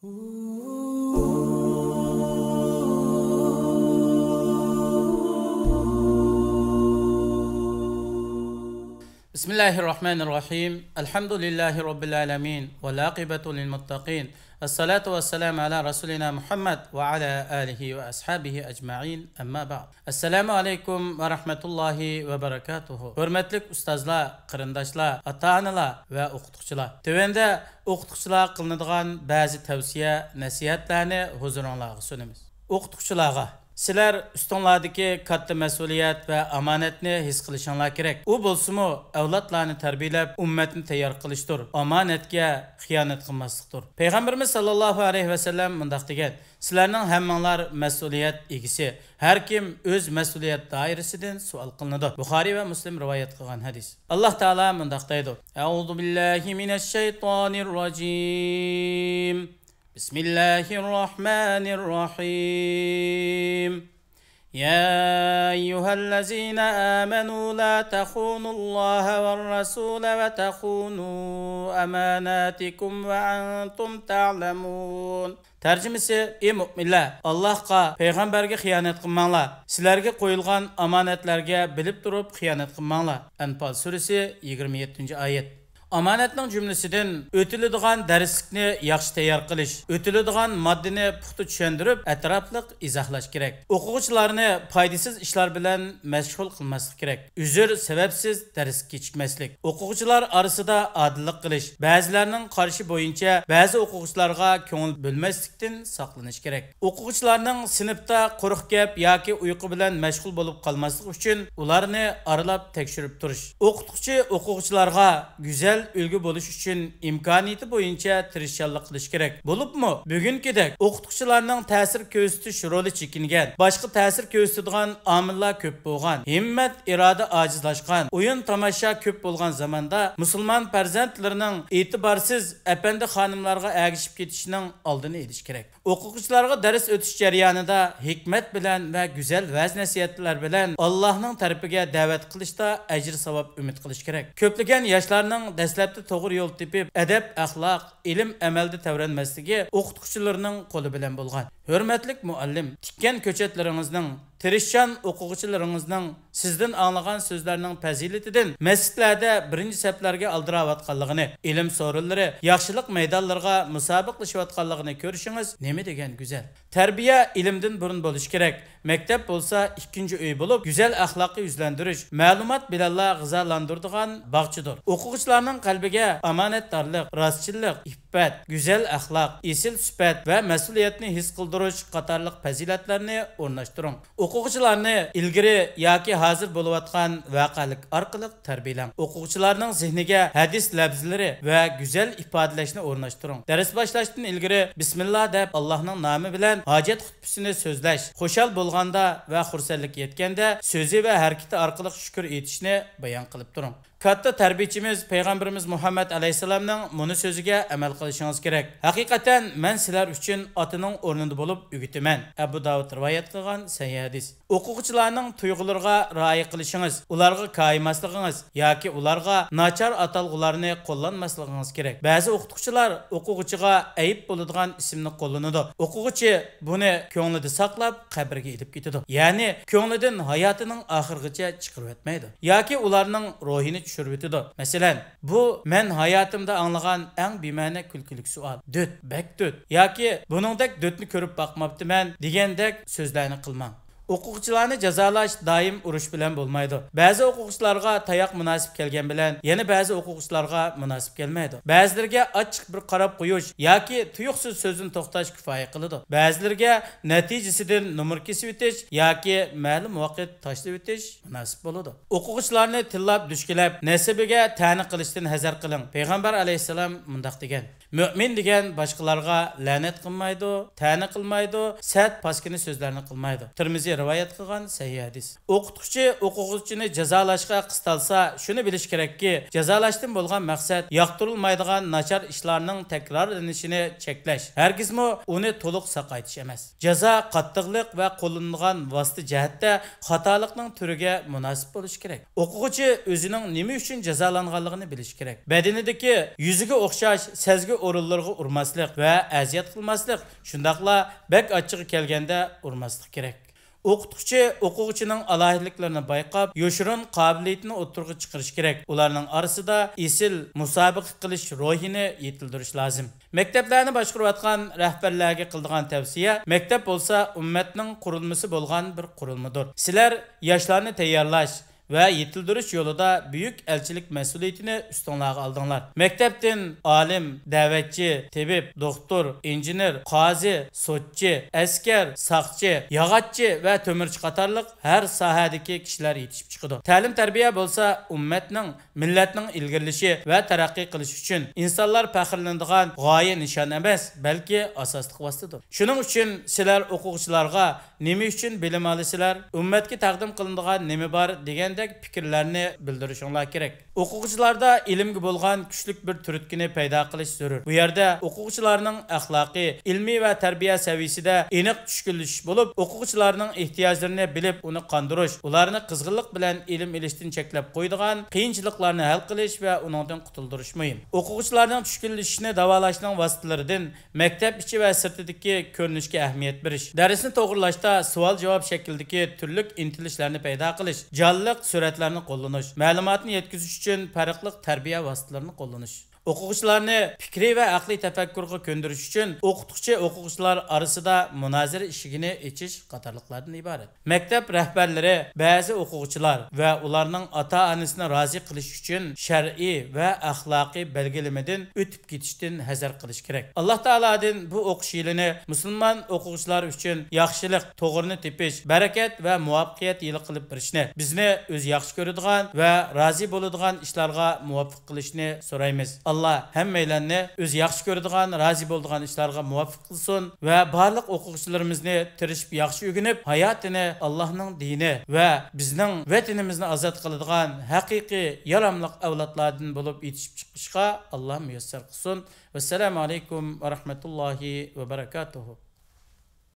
Bismillahirrahmanirrahim. Elhamdülillahi Rabbil alemin. Ve lâkıbetu lilmuttaqin. Esselatu vesselamu ala Resulina Muhammed ve ala alihi ve ashabihi ecma'in. Amma ba'd. Esselamu aleyküm ve rahmetullahi ve berekatuhu. Hürmetlik ustazlar, qırındaşlar, ata-analar ve o'qituvchilar. Tövende o'qituvchilar qılınadigan bazı tavsiye, nasihatlarni huzurunlarga sunamiz. O'qituvchilarga sizlar ustinglardagi katta mas'uliyat va omonatni his qilishinglar kerak. U bo'lsa-mu avlodlarni tarbiyalab, ummatni tayyor qilishdir. Omonatga xiyonat qilmaslikdir. Payg'ambarimiz sallallohu alayhi va sallam mundaq degan: "Sizlarning hammanglar mas'uliyat egisi. Har kim o'z mas'uliyat doirasidan savol qilinadi." Buxoriy va Muslim rivoyat qilgan hadis. Alloh taolo mundaq deydi: "A'udhu billahi minash shaytonir rojim. Bismillahirrahmanirrahim. Ya eyyühellezine amenu la tahunullaha ve rasule ve tahunu emanatikum ve antum ta'lemun." Tercümesi: "Ey müminler, Allah'a, peygamberge xiyanat qilmanglar. Sizlarga qo'yilgan omonatlarga bilib turib xiyanat qilmanglar." Anfal surasi 27-oyat. Omonatning jumlasidan o'tiladigan darslikni yaxshi tayyor qilish, o'tiladigan moddani puxta tushuntirib, atrofliq izohlash kerak. O'quvchilarni foydasiz ishlar bilan mashg'ul qilmaslik kerak. Uzr sababsiz dars kechikmaslik. O'quvchilar orasida odillik qilish, ba'zilarning qarashi bo'yicha ba'zi o'quvchilarga ko'ngil bo'lmaslikdan saqlanish kerak. O'quvchilarning sinfda quruq gap yoki uyqu bilan mashg'ul bo'lib qolmaslik uchun ularni aralab tekshirib turish. O'qituvchi o'quvchilarga go'zal ulgu bo'lish uchun imkoniyati bo'yicha tirishchanlik qilish kerak. Bo'libmi, bugünkidek o'qituvchilarning ta'sir ko'rsatish roli chekingan, boshqa ta'sir ko'rsatadigan omillar ko'p bo'lgan, himmat, iroda ojizlashgan, o'yin tomosha ko'p bo'lgan zamonda musulmon farzandlarining e'tiborsiz apandi xonimlarga agishib ketishining oldini olish kerak. O'quvchilarga dars o'tish jarayonida hikmat bilan va go'zal va'z nasihatlar bilan Allohning tarafiga da'vat qilishda ajr savob umid qilish kerak. Ko'plagan yoshlarning dastlabda to'g'ri yo'l tepib, adab, axloq, ilm, amalda tavranmasligi o'qituvchilarning qo'li bilan bo'lgan. Hurmatlik muallim, tikkan ko'chatlaringizning, tirishchan o'quvchilaringizning sizdan anglagan so'zlarning fazilatidan masjidlarda birinchi saflarga aldirayotganligini, ilm so'rinlari, yaxshilik maydonlariga musobaqalashayotganligini ko'rishingiz nima degan go'zal. Tarbiya ilmdan burun bo'lish kerak. Maktab bo'lsa ikkinchi uy bo'lib, go'zal axloqni yuzlantirish, ma'lumot bilanlar g'izolantiradigan bog'chidir. O'quvchilarning qalbiga omonatdorlik, rostchilik, iffat, go'zal axloq, esil sifat va mas'uliyatni his qildirish qatorliq fazilatlarni o'rnashtiring. O'quvchilarni ilgari yoki hozir bo'layotgan voqelik orqali tarbiyalang. O'quvchilarning zehniga hadis lafzlari va go'zal ifodalashni o'rnashtiring. Dars boshlashdan ilgari bismillah deb Allohning nomi bilan hojat xutbasini so'zlash, xushal bo'lganda va xursandlik yetganda so'zi va harakati orqali shukr etishni bayon qilib turing. Katta tarbiyachimiz Payg'ambarimiz Muhammad alayhisalomning buni so'ziga amal qilishingiz kerak. Haqiqatan men sizlar uchun otining o'rnida bo'lib o'gitaman. Abu Davud rivoyat qilgan sahih hadis. O'quvchilarning tuyg'ulariga rioya qilishingiz, ularga koyimasligingiz yoki ularga nachar atalg'ularni qo'llanmasligingiz kerak. Ba'zi o'qituvchilar o'quvchiga ayib bo'ladigan ismni qo'llanadi. O'quvchi buni ko'nglida saqlab qabrga elib ketadi. Ya'ni ko'nglidan hayotining oxirigacha chiqarib o'tmaydi. Yoki ularning ruhini tushirib o'tadi. Masalan, bu men hayotimda anglagan eng bema'ni kulkilik savol. Döt, bak döt. Yoki buningdek dötni ko'rib boqmabdiman degandek so'zlarni qilmang. O'quvchilarni jazolash doim urush bilan bo'lmaydi. Ba'zi o'quvchilarga tayoq munosib kelgan bilan, yana ba'zi o'quvchilarga munosib kelmaydi. Ba'zilarga ochiq bir qarab qo'yish yoki tuyuqsiz so'zni to'xtash kifoya qiladi. Ba'zilarga natijasidan numr kesib o'tish yoki ma'lum vaqt tashlab o'tish munosib bo'ladi. O'quvchilarni tillab, dushkilab, nasabiga ta'na qilishdan hazar qiling. Payg'ambar alayhisalom mundaq degan: "Mu'min degan boshqalarga la'nat qilmaydi, ta'na qilmaydi, sat paskini so'zlarni qilmaydi." Tirmiziy rivoyat qilgan sahih hadis. O'qituvchi o'quvchini jazolashga qistalsa, shuni bilish kerakki, jazolashdan bo'lgan maqsad yoqtirilmaydigan nachar ishlarning takrorlanishini cheklash, hargizmi uni to'liq saqaytish emas. Jazo qattiqlik va qo'llanilgan vosita jihatda xatolikning turiga munosib bo'lishi kerak. O'quvchi o'zining nima uchun jazolanganligini bilish kerak. Badanidagi yuziga o'xshash sezgi o'rinlariga urmaslik va aziyat qilmaslik, shundaqla bak ochiq kelganda urmaslik kerak. O'qituvchi o'quvchining alohidliklarini bayqab, yoshirin qobiliyatini o'ttirg'i chiqarish kerak. Ularning orasida esil musobaqa qilish ruhini yetildirish lozim. Maktablarni boshqarayotgan rahbarlarga qiladigan tavsiya, maktab bo'lsa ummatning qurilmasi bo'lgan bir qurilmadir. Sizlar yoshlarni tayyorlash ve yetildirish yo'lida büyük elçilik mas'uliyatini üstünlüğe aldыңlar. Mektepten alim, davetçi, tabib, doktor, injener, qazi, sotçi, asker, saqçı, yağatçı ve tömürçi qatarlıq her sahadaki kişiler yetişip çıkıdı. Ta'lim terbiye bolsa ummatning, millatning ilgirlishi ve taraqqiy qilish uchun insonlar faxrlanadigan g'oya nishon emas, balki asosliq vositadir. Shuning uchun sizlar o'quvchilarga nima uchun bilim olasizlar, ummatga taqdim qilinadigan nima bor degan fikrlarni bildirishinglar kerak. O'quvchilarda ilmga bo'lgan kuchlik bir turtkini paydo qilish zarur. Bu yerda o'quvchilarning axloqiy, ilmiy va tarbiya saviyasida aniq tushkunlashish bo'lib, o'quvchilarning ehtiyojlarini bilib, uni qondirish, ularni qizg'inlik bilan ilm olishdan cheklab qo'ydigan qiyinchiliklarni hal qilish va undan qutuldirish muhim. O'quvchilarning tushkunlashishini davolashning vositalaridan maktab ichi va sirtidagi ko'rinishga ahamiyat berish, darsni to'g'rilashda savol-javob shaklidagi turli intilishlarni paydo qilish, jonliq suratlarni qo'llanish, ma'lumotni yetkazish uchun farqli tarbiya vositalarini qo'llanish. O'quvchilarni fikriy va aqliy tafakkurga ko'ndirish uchun o'qituvchi o'quvchilar orasida munozara eshigini echish qatorliqlardan iborat. Maktab rahbarlari ba'zi o'quvchilar va ularning ota-onasini rozi qilish uchun shar'iy va axloqiy belgilamadan o'tib ketishdan hazar qilish kerak. Alloh taolodan bu o'qish yilini musulmon o'quvchilar uchun yaxshilik, to'g'rini tepish, barakat va muvaffaqiyat yili qilib berishni, bizni o'z yaxshi ko'radigan va rozi bo'ladigan ishlarga muvaffaq qilishni so'raymiz. Allah hammalarni o'z yaxshi ko'radigan, rozi bo'ladigan ishlarga muvaffaq qilsin va barliq o'quvchilarimizni tirishib yaxshi o'rganib, hayotini Allohning dini va bizning vatanimizni ozod qiladigan haqiqiy yaramliq avlodlardan bo'lib yetishib chiqishga Alloh muyassar qilsin. Assalomu alaykum va rahmatullohi va barakatuh.